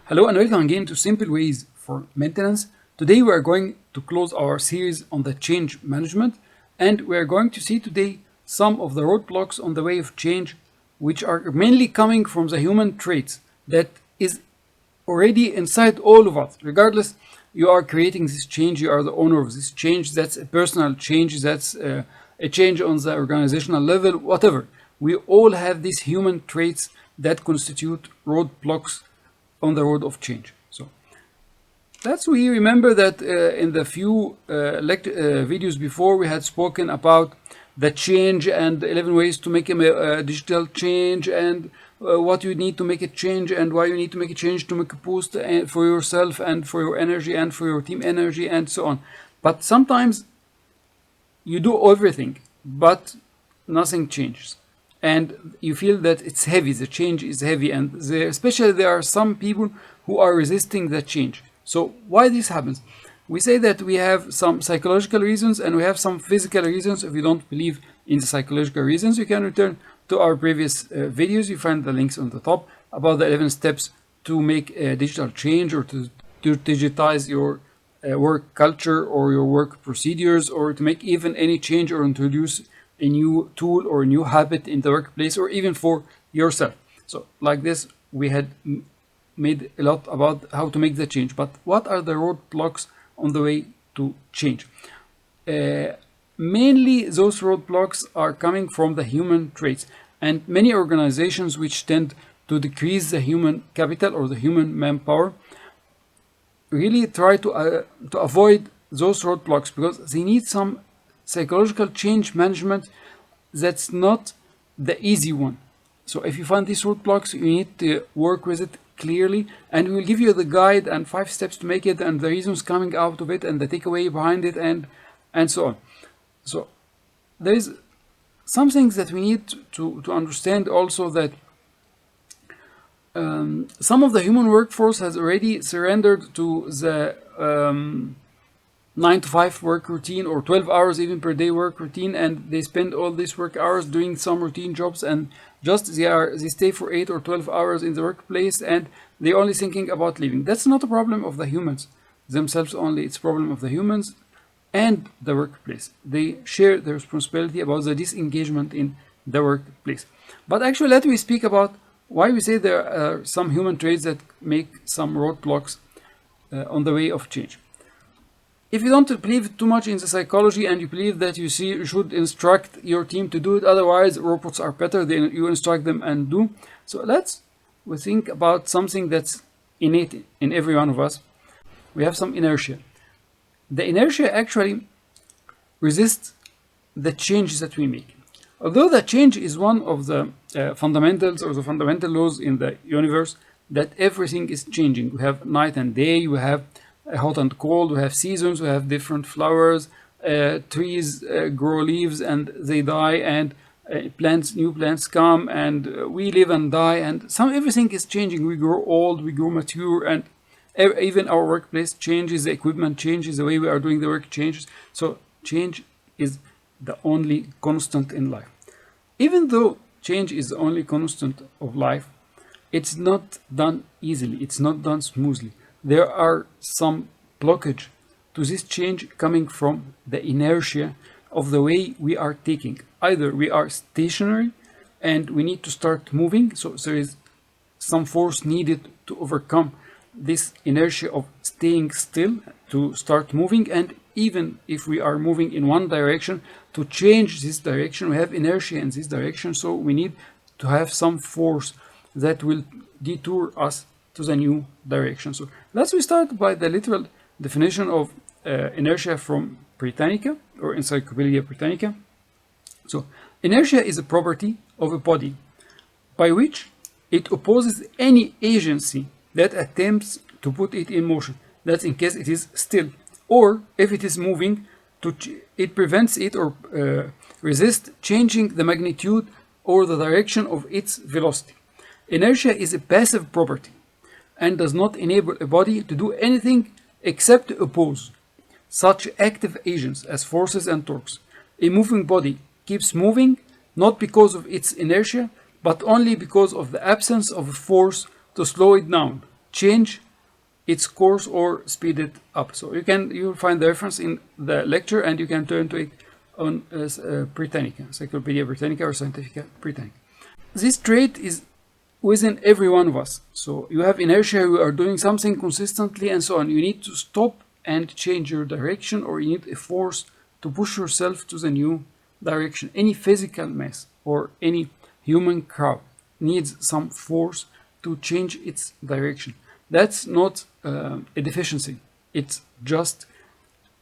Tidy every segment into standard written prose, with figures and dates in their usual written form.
Hello and welcome again to Simple Ways for Maintenance. Today we are going to close our series on the change management, and we are going to see today some of the roadblocks on the way of change, which are mainly coming from the human traits that is already inside all of us. Regardless, you are creating this change, you are the owner of this change. That's a personal change, that's a change on the organizational level, whatever. We all have these human traits that constitute roadblocks on the road of change. So we remember that in the few videos before we had spoken about the change and 11 ways to make a digital change, and what you need to make a change and why you need to make a change to make a boost for yourself and for your energy and for your team energy and so on. But sometimes you do everything but nothing changes, and you feel that it's heavy, the change is heavy, and especially there are some people who are resisting the change. So why this happens? We say that we have some psychological reasons and we have some physical reasons. If you don't believe in the psychological reasons, you can return to our previous videos. You find the links on the top about the 11 steps to make a digital change, or to digitize your work culture or your work procedures, or to make even any change or introduce a new tool or a new habit in the workplace, or even for yourself. So like this, we had made a lot about how to make the change. But what are the roadblocks on the way to change? Mainly those roadblocks are coming from the human traits, and many organizations which tend to decrease the human capital or the human manpower really try to avoid those roadblocks, because they need some psychological change management that's not the easy one. So if you find these roadblocks, you need to work with it clearly, and we will give you the guide and 5 steps to make it, and the reasons coming out of it, and the takeaway behind it, and so on. So there is some things that we need to understand also, that some of the human workforce has already surrendered to the 9 to 5 work routine, or 12 hours even per day work routine, and they spend all these work hours doing some routine jobs, and just they stay for 8 or 12 hours in the workplace, and they're only thinking about leaving. That's not a problem of the humans themselves only, it's a problem of the humans and the workplace. They share the responsibility about the disengagement in the workplace. But actually, let me speak about why we say there are some human traits that make some roadblocks on the way of change. If you don't believe too much in the psychology, and you believe that you should instruct your team to do it, otherwise robots are better than you instruct them and do. So we think about something that's innate in every one of us. We have some inertia. The inertia actually resists the changes that we make. Although the change is one of the fundamentals or the fundamental laws in the universe, that everything is changing. We have night and day, we have hot and cold, we have seasons, we have different flowers, trees grow leaves and they die, and new plants come, and we live and die, and everything is changing. We grow old, we grow mature, and even our workplace changes, the equipment changes, the way we are doing the work changes. So change is the only constant in life. Even though change is the only constant of life, it's not done easily, it's not done smoothly. There are some blockage to this change coming from the inertia of the way we are taking. Either we are stationary and we need to start moving, so there is some force needed to overcome this inertia of staying still to start moving, and even if we are moving in one direction, to change this direction, we have inertia in this direction, so we need to have some force that will detour us to the new direction. So let's start by the literal definition of inertia from Britannica, or Encyclopedia Britannica. So inertia is a property of a body by which it opposes any agency that attempts to put it in motion. That's in case it is still, or if it is moving, it prevents it or resists changing the magnitude or the direction of its velocity. Inertia is a passive property and does not enable a body to do anything except to oppose such active agents as forces and torques. A moving body keeps moving not because of its inertia, but only because of the absence of a force to slow it down, change its course or speed it up. So you'll find the reference in the lecture, and you can turn to it on Britannica, Encyclopedia Britannica or Scientifica Britannica. This trait is within every one of us. So you have inertia, you are doing something consistently and so on. You need to stop and change your direction, or you need a force to push yourself to the new direction. Any physical mass or any human crowd needs some force to change its direction. That's not a deficiency. It's just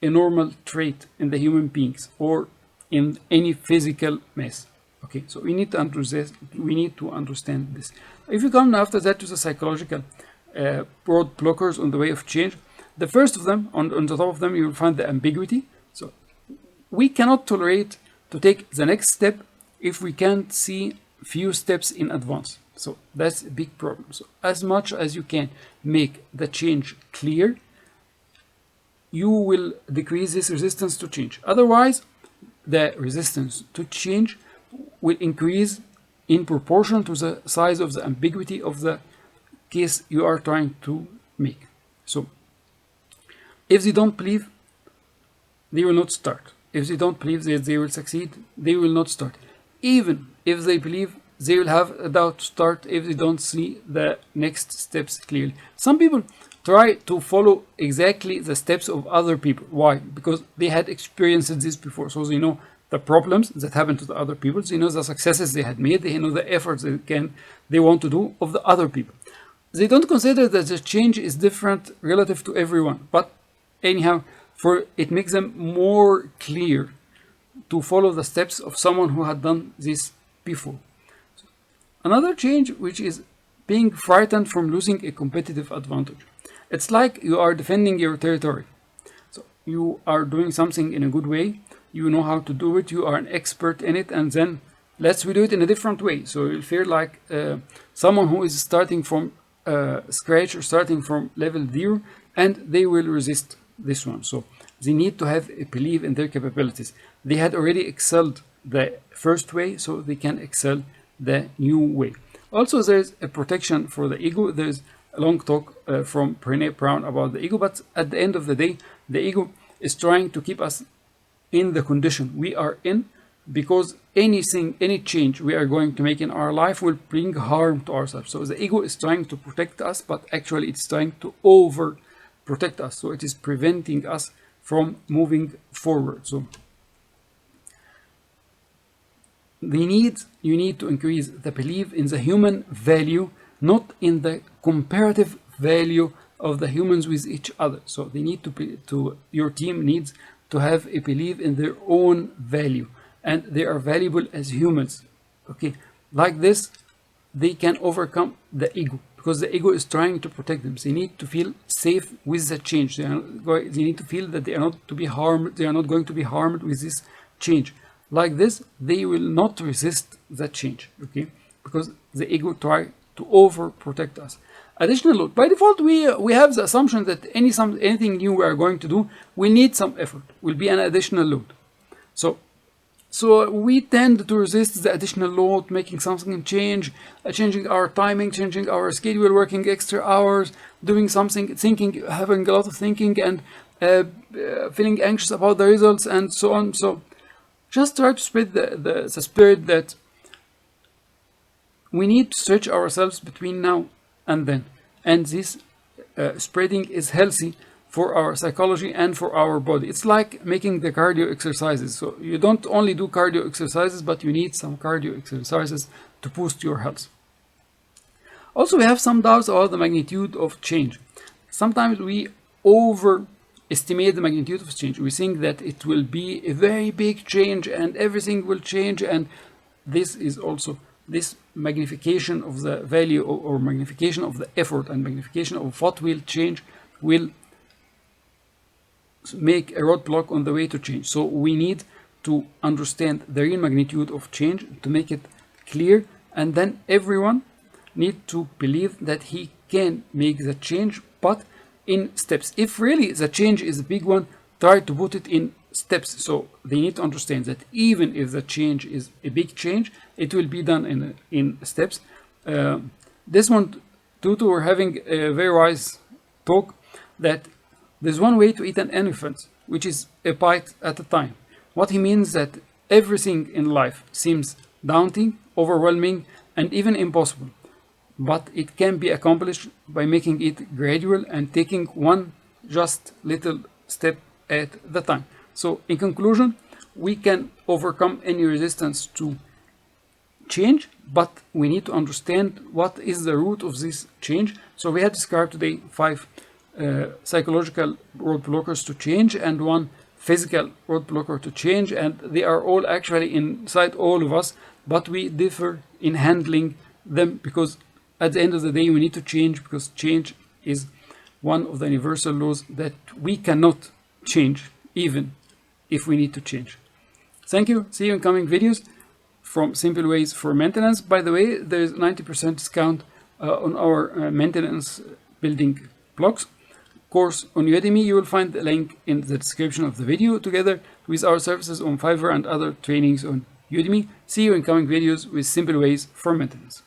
a normal trait in the human beings or in any physical mass. Okay, so we need to understand this. If you come after that to the psychological broad blockers on the way of change, the first of them, on the top of them, you will find the ambiguity. So we cannot tolerate to take the next step if we can't see few steps in advance. So that's a big problem. So as much as you can make the change clear, you will decrease this resistance to change. Otherwise, the resistance to change will increase in proportion to the size of the ambiguity of the case you are trying to make. So if they don't believe, they will not start. If they don't believe that they will succeed, they will not start. Even if they believe, they will have a doubt to start if they don't see the next steps clearly. Some people try to follow exactly the steps of other people. Why? Because they had experienced this before. So they know the problems that happened to the other people. They know the successes they had made. They know the efforts they want to do of the other people. They don't consider that the change is different relative to everyone. But anyhow, for it makes them more clear to follow the steps of someone who had done this before. Another change, which is being frightened from losing a competitive advantage. It's like you are defending your territory. So you are doing something in a good way. You know how to do it. You are an expert in it. And then let's we do it in a different way. So you feel like someone who is starting from scratch or starting from level 0, and they will resist this one. So they need to have a belief in their capabilities. They had already excelled the first way, so they can excel the new way. Also, there's a protection for the ego. There's a long talk from Brené Brown about the ego, but at the end of the day, the ego is trying to keep us in the condition we are in, because any change we are going to make in our life will bring harm to ourselves. So the ego is trying to protect us, but actually it's trying to over protect us. So it is preventing us from moving forward. So you need to increase the belief in the human value, not in the comparative value of the humans with each other. So they need your team needs to have a belief in their own value, and they are valuable as humans. Okay, like this, they can overcome the ego, because the ego is trying to protect them. They need to feel safe with the change. They need to feel that they are not to be harmed. They are not going to be harmed with this change. Like this, they will not resist the change, okay? Because the ego try to overprotect us. Additional load. By default, we have the assumption that anything new we are going to do will need some effort, will be an additional load. So we tend to resist the additional load, making something change, changing our timing, changing our schedule, working extra hours, doing something, thinking, having a lot of thinking, and feeling anxious about the results, and so on. So just try to spread the spirit that we need to stretch ourselves between now and then. And this spreading is healthy for our psychology and for our body. It's like making the cardio exercises. So you don't only do cardio exercises, but you need some cardio exercises to boost your health. Also, we have some doubts about the magnitude of change. Sometimes we overestimate the magnitude of change. We think that it will be a very big change and everything will change, and this is also this magnification of the value or magnification of the effort and magnification of what will change will make a roadblock on the way to change. So we need to understand the real magnitude of change to make it clear, and then everyone need to believe that he can make the change, but in steps. If really the change is a big one, try to put it in steps. So they need to understand that even if the change is a big change, it will be done in steps. This one Tutu were having a very wise talk that there's one way to eat an elephant, which is a bite at a time. What he means that everything in life seems daunting, overwhelming, and even impossible, but it can be accomplished by making it gradual and taking one just little step at the time. So in conclusion, we can overcome any resistance to change, but we need to understand what is the root of this change. So we had described today 5 psychological roadblockers to change and 1 physical roadblocker to change, and they are all actually inside all of us, but we differ in handling them, because at the end of the day we need to change, because change is one of the universal laws that we cannot change even if we need to change. Thank you. See you in coming videos from Simple Ways for Maintenance. By the way, there is 90% discount on our maintenance building blocks course on Udemy. You will find the link in the description of the video, together with our services on Fiverr and other trainings on Udemy. See you in coming videos with Simple Ways for Maintenance.